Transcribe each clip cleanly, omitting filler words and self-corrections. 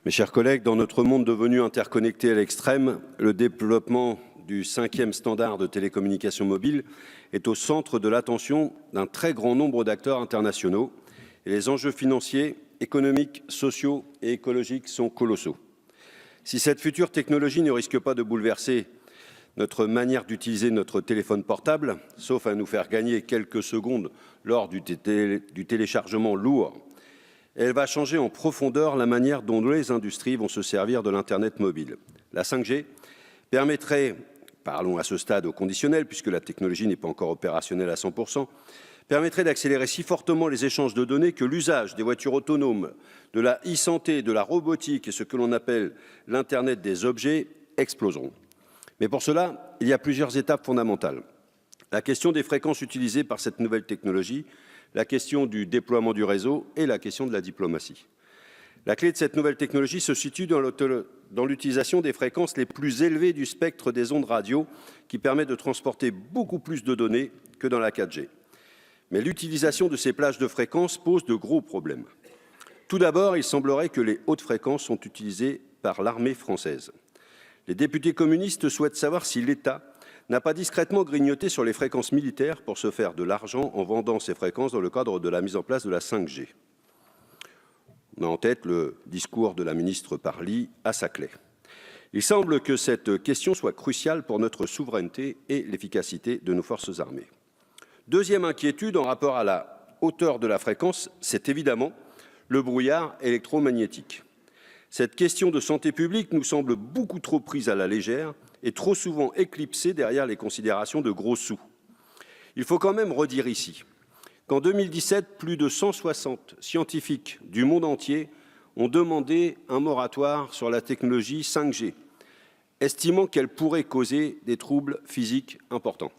Mes chers collègues, dans notre monde devenu interconnecté à l'extrême, le développement du 5e standard de télécommunications mobiles est au centre de l'attention d'un très grand nombre d'acteurs internationaux et les enjeux financiers, économiques, sociaux et écologiques sont colossaux. Si cette future technologie ne risque pas de bouleverser notre manière d'utiliser notre téléphone portable, sauf à nous faire gagner quelques secondes lors du téléchargement lourd, elle va changer en profondeur la manière dont les industries vont se servir de l'Internet mobile. La 5G permettrait, parlons à ce stade au conditionnel, puisque la technologie n'est pas encore opérationnelle à 100%, permettrait d'accélérer si fortement les échanges de données que l'usage des voitures autonomes, de la e-santé, de la robotique et ce que l'on appelle l'Internet des objets exploseront. Mais pour cela, il y a plusieurs étapes fondamentales. La question des fréquences utilisées par cette nouvelle technologie, la question du déploiement du réseau et la question de la diplomatie. La clé de cette nouvelle technologie se situe dans l'utilisation des fréquences les plus élevées du spectre des ondes radio qui permet de transporter beaucoup plus de données que dans la 4G. Mais l'utilisation de ces plages de fréquences pose de gros problèmes. Tout d'abord, il semblerait que les hautes fréquences sont utilisées par l'armée française. Les députés communistes souhaitent savoir si l'État n'a pas discrètement grignoté sur les fréquences militaires pour se faire de l'argent en vendant ces fréquences dans le cadre de la mise en place de la 5G. On a en tête le discours de la ministre Parly à Saclay. Il semble que cette question soit cruciale pour notre souveraineté et l'efficacité de nos forces armées. Deuxième inquiétude en rapport à la hauteur de la fréquence, c'est évidemment le brouillard électromagnétique. Cette question de santé publique nous semble beaucoup trop prise à la légère et trop souvent éclipsée derrière les considérations de gros sous. Il faut quand même redire ici qu'en 2017, plus de 160 scientifiques du monde entier ont demandé un moratoire sur la technologie 5G, estimant qu'elle pourrait causer des troubles physiques importants.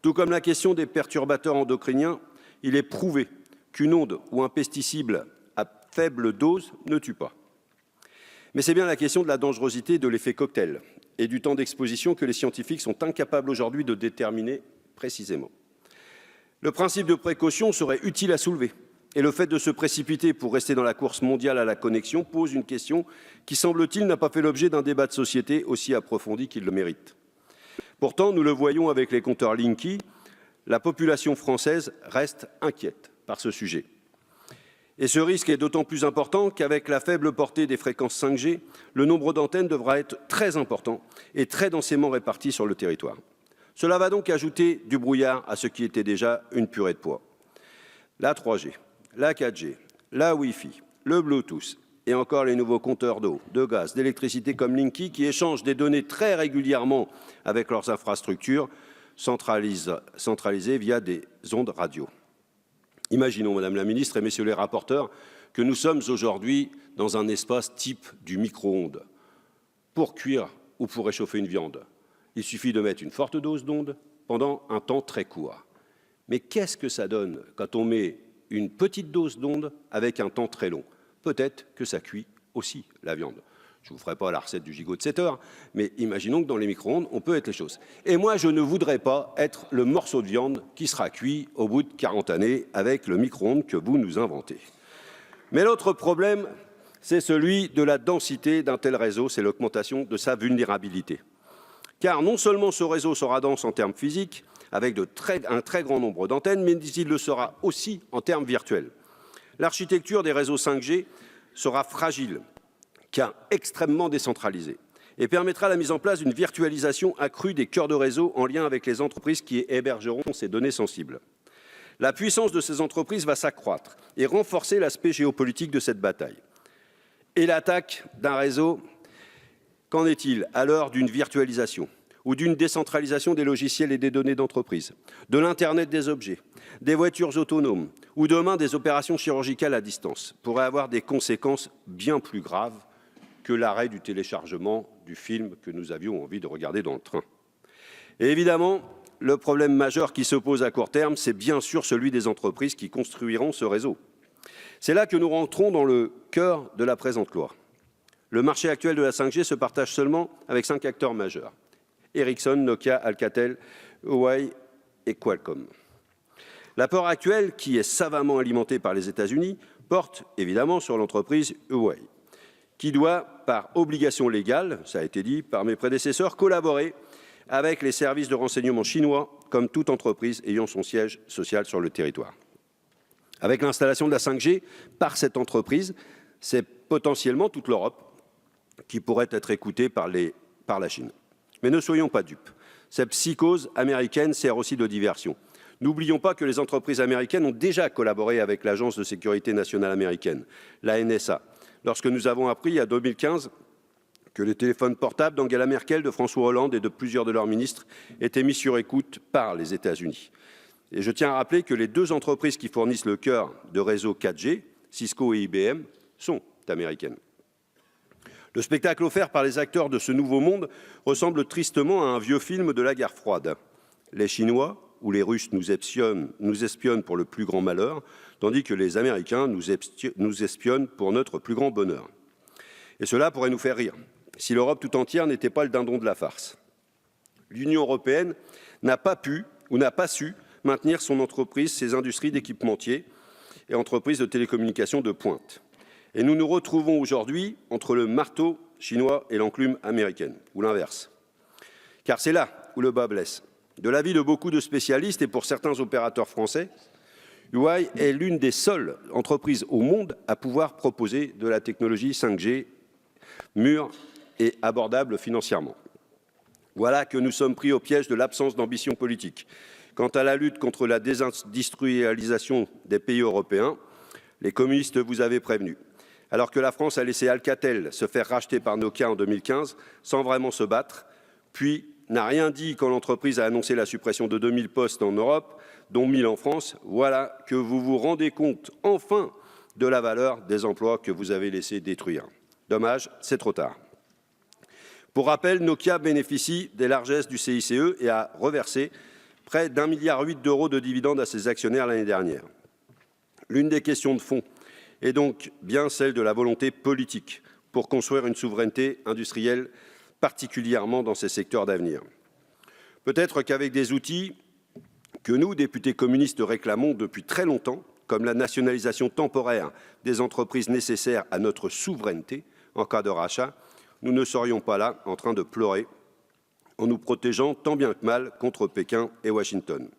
Tout comme la question des perturbateurs endocriniens, il est prouvé qu'une onde ou un pesticide à faible dose ne tue pas. Mais c'est bien la question de la dangerosité de l'effet cocktail et du temps d'exposition que les scientifiques sont incapables aujourd'hui de déterminer précisément. Le principe de précaution serait utile à soulever et le fait de se précipiter pour rester dans la course mondiale à la connexion pose une question qui, semble-t-il, n'a pas fait l'objet d'un débat de société aussi approfondi qu'il le mérite. Pourtant, nous le voyons avec les compteurs Linky, la population française reste inquiète par ce sujet. Et ce risque est d'autant plus important qu'avec la faible portée des fréquences 5G, le nombre d'antennes devra être très important et très densément réparti sur le territoire. Cela va donc ajouter du brouillard à ce qui était déjà une purée de pois. La 3G, la 4G, la Wi-Fi, le Bluetooth et encore les nouveaux compteurs d'eau, de gaz, d'électricité comme Linky qui échangent des données très régulièrement avec leurs infrastructures centralisées via des ondes radio. Imaginons, Madame la Ministre et Messieurs les rapporteurs, que nous sommes aujourd'hui dans un espace type du micro-ondes. Pour cuire ou pour réchauffer une viande, il suffit de mettre une forte dose d'ondes pendant un temps très court. Mais qu'est-ce que ça donne quand on met une petite dose d'ondes avec un temps très long? Peut-être que ça cuit aussi la viande. Je ne vous ferai pas la recette du gigot de 7 heures, mais imaginons que dans les micro-ondes, on peut être les choses. Et moi, je ne voudrais pas être le morceau de viande qui sera cuit au bout de 40 années avec le micro-ondes que vous nous inventez. Mais l'autre problème, c'est celui de la densité d'un tel réseau, c'est l'augmentation de sa vulnérabilité. Car non seulement ce réseau sera dense en termes physiques, avec un très grand nombre d'antennes, mais il le sera aussi en termes virtuels. L'architecture des réseaux 5G sera fragile, car extrêmement décentralisée, et permettra la mise en place d'une virtualisation accrue des cœurs de réseau en lien avec les entreprises qui hébergeront ces données sensibles. La puissance de ces entreprises va s'accroître et renforcer l'aspect géopolitique de cette bataille. Et l'attaque d'un réseau, qu'en est-il à l'heure d'une virtualisation ou d'une décentralisation des logiciels et des données d'entreprise, de l'Internet des objets, des voitures autonomes ou demain des opérations chirurgicales à distance pourrait avoir des conséquences bien plus graves que l'arrêt du téléchargement du film que nous avions envie de regarder dans le train. Et évidemment, le problème majeur qui se pose à court terme, c'est bien sûr celui des entreprises qui construiront ce réseau. C'est là que nous rentrons dans le cœur de la présente loi. Le marché actuel de la 5G se partage seulement avec 5 acteurs majeurs. Ericsson, Nokia, Alcatel, Huawei et Qualcomm. L'apport actuel, qui est savamment alimenté par les États-Unis, porte évidemment sur l'entreprise Huawei. qui doit, par obligation légale, ça a été dit par mes prédécesseurs, collaborer avec les services de renseignement chinois, comme toute entreprise ayant son siège social sur le territoire. Avec l'installation de la 5G par cette entreprise, c'est potentiellement toute l'Europe qui pourrait être écoutée par la Chine. Mais ne soyons pas dupes. Cette psychose américaine sert aussi de diversion. N'oublions pas que les entreprises américaines ont déjà collaboré avec l'Agence de sécurité nationale américaine, la NSA, lorsque nous avons appris en 2015 que les téléphones portables d'Angela Merkel, de François Hollande et de plusieurs de leurs ministres étaient mis sur écoute par les États-Unis. Et je tiens à rappeler que les deux entreprises qui fournissent le cœur de réseau 4G, Cisco et IBM, sont américaines. Le spectacle offert par les acteurs de ce nouveau monde ressemble tristement à un vieux film de la guerre froide. Les Chinois ou les Russes nous espionnent pour le plus grand malheur, tandis que les Américains nous espionnent pour notre plus grand bonheur. Et cela pourrait nous faire rire, si l'Europe tout entière n'était pas le dindon de la farce. L'Union européenne n'a pas pu ou n'a pas su maintenir son entreprise, ses industries d'équipementiers et entreprises de télécommunications de pointe. Et nous nous retrouvons aujourd'hui entre le marteau chinois et l'enclume américaine, ou l'inverse. Car c'est là où le bât blesse. De l'avis de beaucoup de spécialistes et pour certains opérateurs français, Huawei est l'une des seules entreprises au monde à pouvoir proposer de la technologie 5G mûre et abordable financièrement. Voilà que nous sommes pris au piège de l'absence d'ambition politique. Quant à la lutte contre la désindustrialisation des pays européens, les communistes vous avaient prévenu. Alors que la France a laissé Alcatel se faire racheter par Nokia en 2015 sans vraiment se battre, puis n'a rien dit quand l'entreprise a annoncé la suppression de 2000 postes en Europe, dont 1000 en France, voilà que vous vous rendez compte enfin de la valeur des emplois que vous avez laissé détruire. Dommage, c'est trop tard. Pour rappel, Nokia bénéficie des largesses du CICE et a reversé près d'1,8 milliard d'euros de dividendes à ses actionnaires l'année dernière. L'une des questions de fond est donc bien celle de la volonté politique pour construire une souveraineté industrielle, particulièrement dans ces secteurs d'avenir. Peut-être qu'avec des outils que nous, députés communistes, réclamons depuis très longtemps, comme la nationalisation temporaire des entreprises nécessaires à notre souveraineté en cas de rachat, nous ne serions pas là en train de pleurer en nous protégeant tant bien que mal contre Pékin et Washington.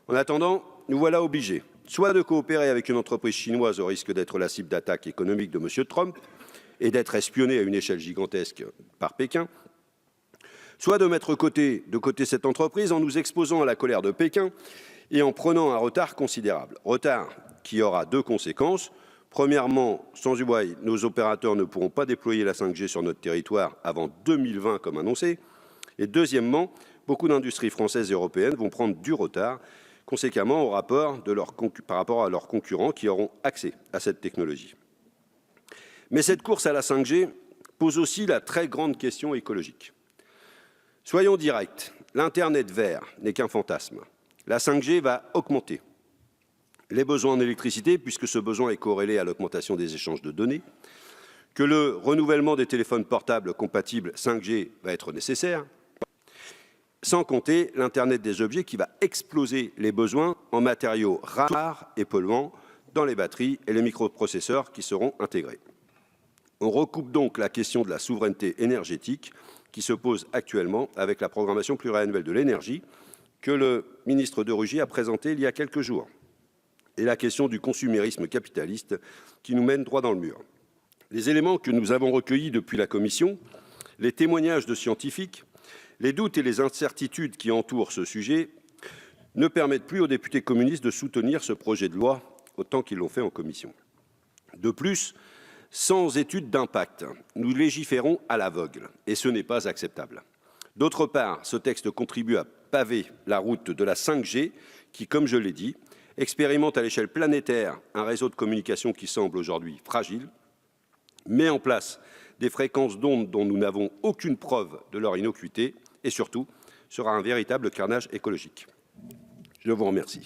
En attendant, nous voilà obligés soit de coopérer avec une entreprise chinoise au risque d'être la cible d'attaques économiques de M. Trump et d'être espionnés à une échelle gigantesque par Pékin, soit de mettre de côté cette entreprise en nous exposant à la colère de Pékin et en prenant un retard considérable. Retard qui aura deux conséquences. Premièrement, sans Huawei, nos opérateurs ne pourront pas déployer la 5G sur notre territoire avant 2020 comme annoncé. Et deuxièmement, beaucoup d'industries françaises et européennes vont prendre du retard, conséquemment par rapport à leurs concurrents qui auront accès à cette technologie. Mais cette course à la 5G pose aussi la très grande question écologique. Soyons directs, l'Internet vert n'est qu'un fantasme. La 5G va augmenter les besoins en électricité, puisque ce besoin est corrélé à l'augmentation des échanges de données, que le renouvellement des téléphones portables compatibles 5G va être nécessaire, sans compter l'Internet des objets qui va exploser les besoins en matériaux rares et polluants dans les batteries et les microprocesseurs qui seront intégrés. On recoupe donc la question de la souveraineté énergétique qui se pose actuellement avec la programmation pluriannuelle de l'énergie que le ministre de Rugy a présentée il y a quelques jours, et la question du consumérisme capitaliste qui nous mène droit dans le mur. Les éléments que nous avons recueillis depuis la Commission, les témoignages de scientifiques, les doutes et les incertitudes qui entourent ce sujet ne permettent plus aux députés communistes de soutenir ce projet de loi autant qu'ils l'ont fait en commission. De plus, sans étude d'impact, nous légiférons à l'aveugle et ce n'est pas acceptable. D'autre part, ce texte contribue à paver la route de la 5G qui, comme je l'ai dit, expérimente à l'échelle planétaire un réseau de communication qui semble aujourd'hui fragile, met en place des fréquences d'ondes dont nous n'avons aucune preuve de leur innocuité et surtout sera un véritable carnage écologique. Je vous remercie.